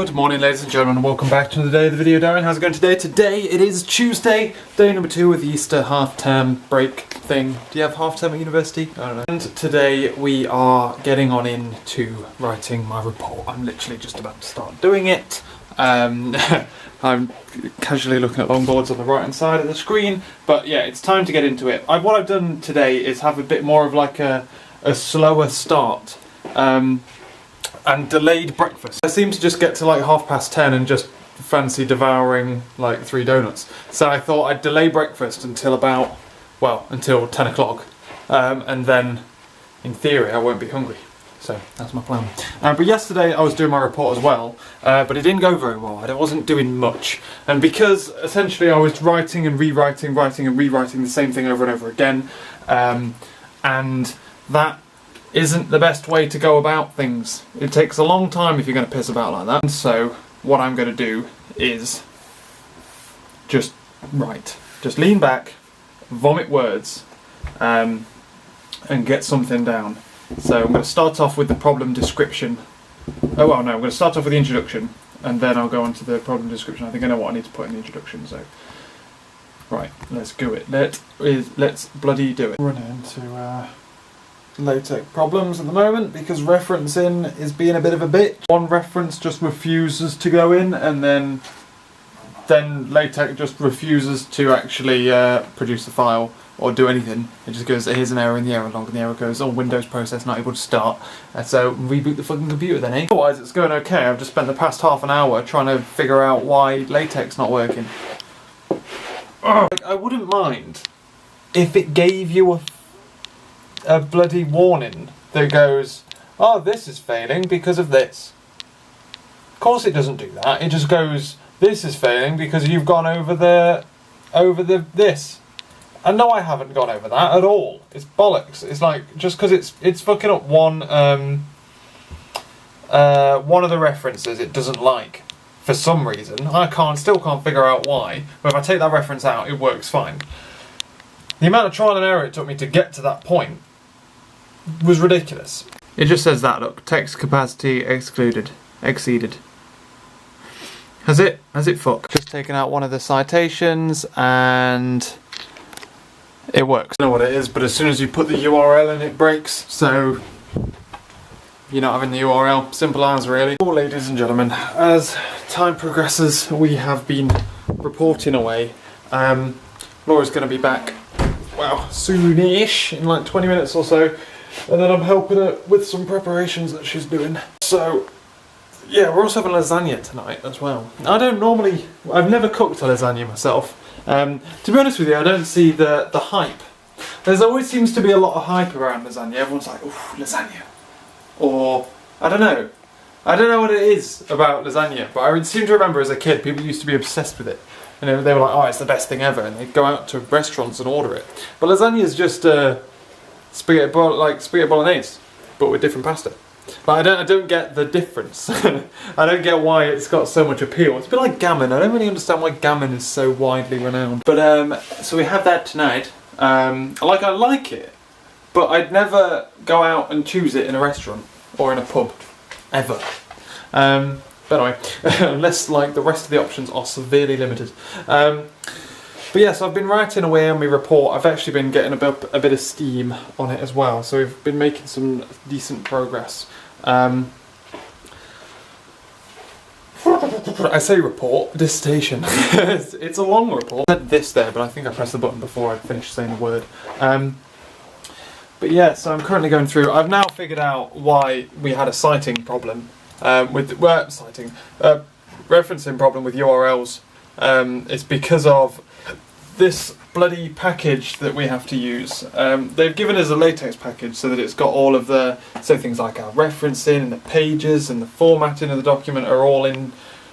Good morning, ladies and gentlemen, and welcome back to another day of the video. Darren, how's it going today? Today it is Tuesday, day number 2 of the Easter half-term break thing. Do you have half-term at university? I don't know. And today we are getting on into writing my report. I'm literally just about to start doing it. I'm casually looking at longboards on the right hand side of the screen, but yeah, it's time to get into it. What I've done today is have a bit more of like a slower start. And delayed breakfast. I seem to just get to like 10:30 and just fancy devouring like 3 donuts. So I thought I'd delay breakfast until about, well, until 10 o'clock. And then, in theory, I won't be hungry. So that's my plan. But yesterday I was doing my report as well, but it didn't go very well. I wasn't doing much. And because essentially I was writing and rewriting, writing and rewriting the same thing over and over again, and that isn't the best way to go about things. It takes a long time if you're going to piss about like that. And so what I'm going to do is just write. Just lean back, vomit words, and get something down. So I'm going to start off with the problem description. Oh well, no, I'm going to start off with the introduction, and then I'll go on to the problem description. I think I know what I need to put in the introduction, so... Right, let's do it. Let's bloody do it. Run into Latex problems at the moment because referencing is being a bit of a bitch. One reference just refuses to go in, and then Latex just refuses to actually produce the file or do anything. It just goes, here's an error in the error log, and the error goes, oh, Windows process not able to start. So reboot the fucking computer then, eh? Otherwise it's going okay. I've just spent the past half an hour trying to figure out why Latex not working. Like, I wouldn't mind if it gave you a bloody warning that goes, oh, this is failing because of this. Of course it doesn't do that. It just goes, this is failing because you've gone over this. And no, I haven't gone over that at all. It's bollocks. It's like, just because it's fucking up one of the references it doesn't like for some reason. I still can't figure out why. But if I take that reference out, it works fine. The amount of trial and error it took me to get to that point was ridiculous. It just says that, look, text capacity exceeded. Has it fucked? Just taken out one of the citations and it works. I don't know what it is, but as soon as you put the URL in, it breaks, so you're not having the URL. Simple as, really. Well, ladies and gentlemen, as time progresses, we have been reporting away. Laura's going to be back, well, soonish, in like 20 minutes or so. And then I'm helping her with some preparations that she's doing. So, yeah, we're also having lasagna tonight as well. I've never cooked a lasagna myself. To be honest with you, I don't see the hype. There's always seems to be a lot of hype around lasagna. Everyone's like, ooh, lasagna. Or, I don't know what it is about lasagna, but I seem to remember as a kid, people used to be obsessed with it. And they were like, oh, it's the best thing ever. And they'd go out to restaurants and order it. But lasagna is just spaghetti bolognese, but with different pasta. But I don't get the difference. I don't get why it's got so much appeal. It's a bit like gammon. I don't really understand why gammon is so widely renowned. But so we have that tonight. I like it, but I'd never go out and choose it in a restaurant or in a pub, ever. But anyway, unless like the rest of the options are severely limited. But yes, I've been writing away on my report. I've actually been getting a bit of steam on it as well, so we've been making some decent progress. I say report, dissertation. It's a long report. I said this there, but I think I pressed the button before I finished saying the word. But yeah, so I'm currently going through. I've now figured out why we had a citing problem referencing problem with URLs. It's because of this bloody package that we have to use. They've given us a Latex package so that it's got all of so things like our referencing and the pages and the formatting of the document are all in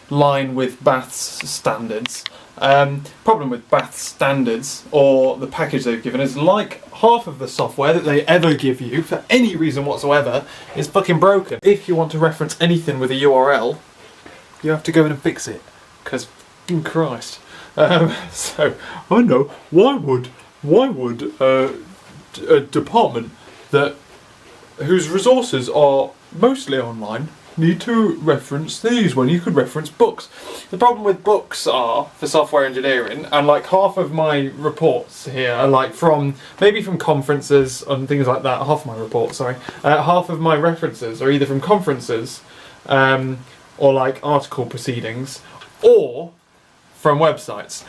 line with Bath's standards. Problem with Bath's standards, or the package they've given us, like half of the software that they ever give you for any reason whatsoever, is fucking broken. If you want to reference anything with a URL, you have to go in and fix it, because fucking Christ. So I know why would a department whose resources are mostly online need to reference these when you could reference books. The problem with books are, for software engineering, and like half of my reports here are like maybe from conferences and things like that, half of my reports, sorry, half of my references are either from conferences, or like article proceedings, or from websites.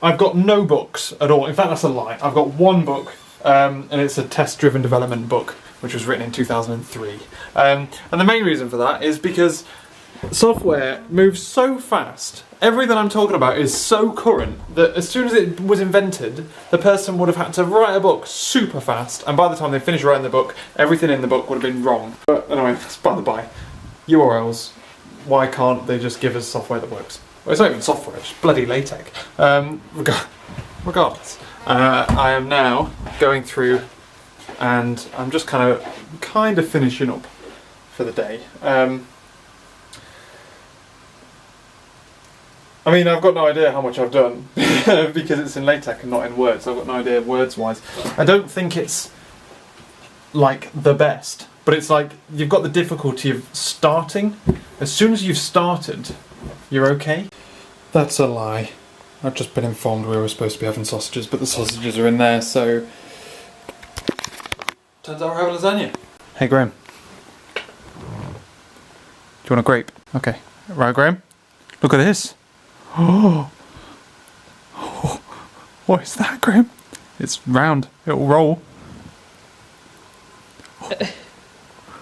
I've got no books at all. In fact, that's a lie. I've got one book, and it's a test-driven development book, which was written in 2003. And the main reason for that is because software moves so fast. Everything I'm talking about is so current that as soon as it was invented, the person would have had to write a book super fast, and by the time they finished writing the book, everything in the book would have been wrong. But anyway, that's by the by. URLs, why can't they just give us software that works? Well, it's not even software, it's bloody Latex. Regardless, I am now going through and I'm just kind of finishing up for the day. I mean, I've got no idea how much I've done because it's in LaTeX and not in Word, so I've got no idea words-wise. I don't think it's like the best, but it's like you've got the difficulty of starting. As soon as you've started, you're okay. That's a lie. I've just been informed we were supposed to be having sausages, but the sausages are in there, so turns out we're having lasagna. Hey Graham. Do you want a grape? Okay. Right, Graham? Look at this. Oh. What is that, Graham? It's round. It'll roll. Oh,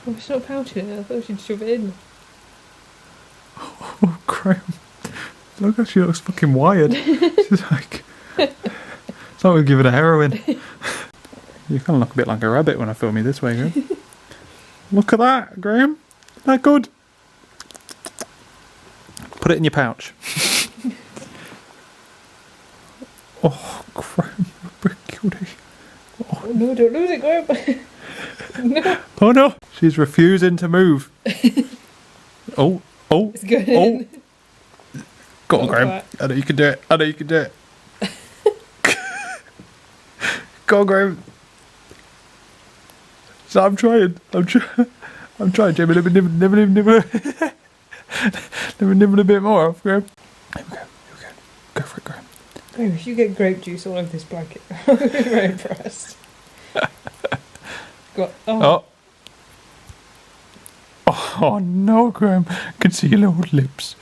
it's not pouching it. I thought she'd shove it in. Oh, Graham. Look how she looks fucking wired. She's like... It's like we're giving her heroin. You kind of look a bit like a rabbit when I film you this way, Graham. Look at that, Graham. Isn't that good? Put it in your pouch. Oh, Graham, you're a cutie. Oh no, don't lose it, Graham. No. Oh no, she's refusing to move. Oh. It's going in. Go on, Graham. I know you can do it. I know you can do it. Go on, Graham. So I'm trying, Jamie. Nibble. Nibble a bit more off, Graham. Here we go. Go for it, Graham. Oh, if you get grape juice all over this blanket, I'm very impressed. Go on. Oh no, Graham! I can see your little lips.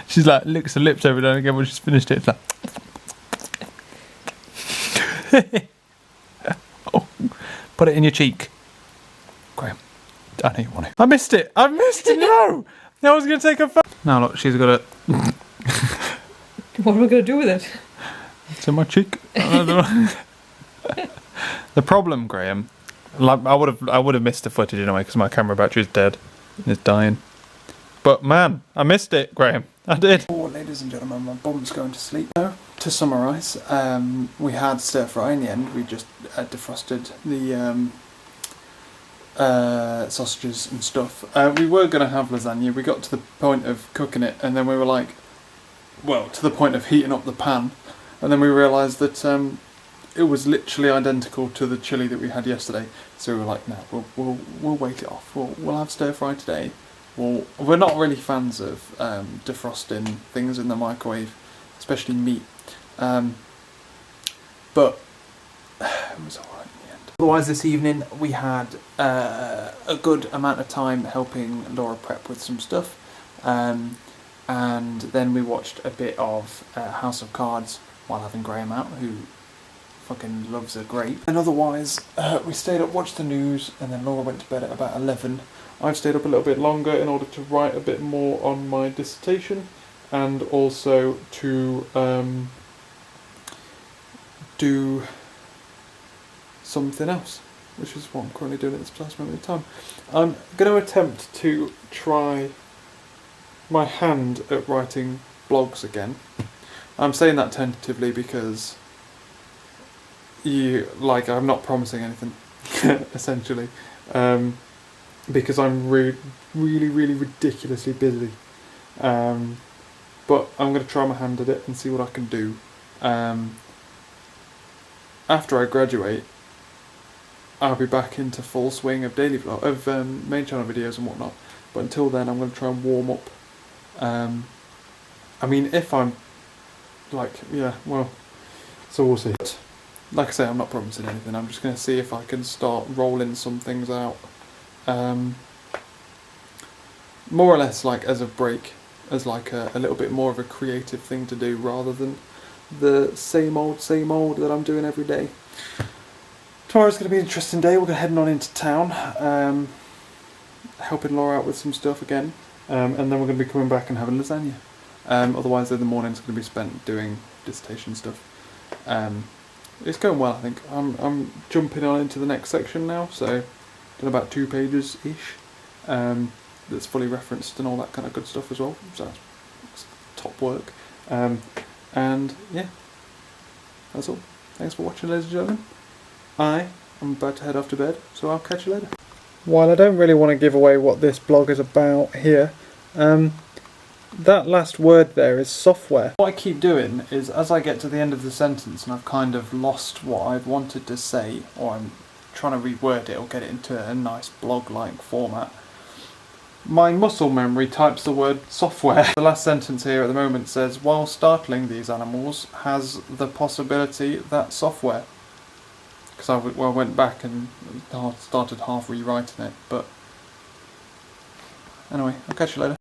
She's like licks her lips every now and again when she's finished it. It's like, oh, put it in your cheek, Graham. I know you want it. I missed it. No, I was going to take a photo. Now look, she's got it. What am I going to do with it? It's in my cheek. The problem, Graham. Like I would have missed the footage anyway because my camera battery is dead. It's dying. But man, I missed it, Graham. I did. Oh, ladies and gentlemen, my bum's going to sleep now. To summarise, we had stir fry in the end. We just defrosted the sausages and stuff. We were going to have lasagna. We got to the point of cooking it, and then we were like, well, to the point of heating up the pan, and then we realised that it was literally identical to the chili that we had yesterday. So we were like, no, we'll wait it off. We'll have stir fry today. We're not really fans of defrosting things in the microwave, especially meat. But it was alright in the end. Otherwise, this evening we had a good amount of time helping Laura prep with some stuff, and then we watched a bit of House of Cards while having Graham out, who fucking loves a grape. And otherwise, we stayed up, watched the news, and then Laura went to bed at about 11. I've stayed up a little bit longer in order to write a bit more on my dissertation, and also to do something else, which is what I'm currently doing at this precise moment in time. I'm going to attempt to try my hand at writing blogs again. I'm saying that tentatively because I'm not promising anything, essentially, because I'm really ridiculously busy. But I'm going to try my hand at it and see what I can do. After I graduate, I'll be back into full swing of daily vlog, of main channel videos and whatnot. But until then, I'm going to try and warm up. I mean, if I'm like, yeah, well, so we'll see. But like I say, I'm not promising anything. I'm just going to see if I can start rolling some things out. More or less like as a break, as like a little bit more of a creative thing to do rather than the same old that I'm doing every day. Tomorrow's going to be an interesting day. We're going to head on into town, helping Laura out with some stuff again, and then we're going to be coming back and having lasagna. Otherwise, the morning's going to be spent doing dissertation stuff. It's going well, I think. I'm jumping on into the next section now, so done about 2 pages ish. That's fully referenced and all that kind of good stuff as well. So that's top work. And yeah, that's all. Thanks for watching, ladies and gentlemen. I am about to head off to bed, so I'll catch you later. While I don't really want to give away what this blog is about here, that last word there is software. What I keep doing is, as I get to the end of the sentence and I've kind of lost what I'd wanted to say, or I'm trying to reword it or get it into a nice blog-like format, my muscle memory types the word software. The last sentence here at the moment says, while startling these animals has the possibility that software. Because I went back and started half rewriting it, but anyway, I'll catch you later.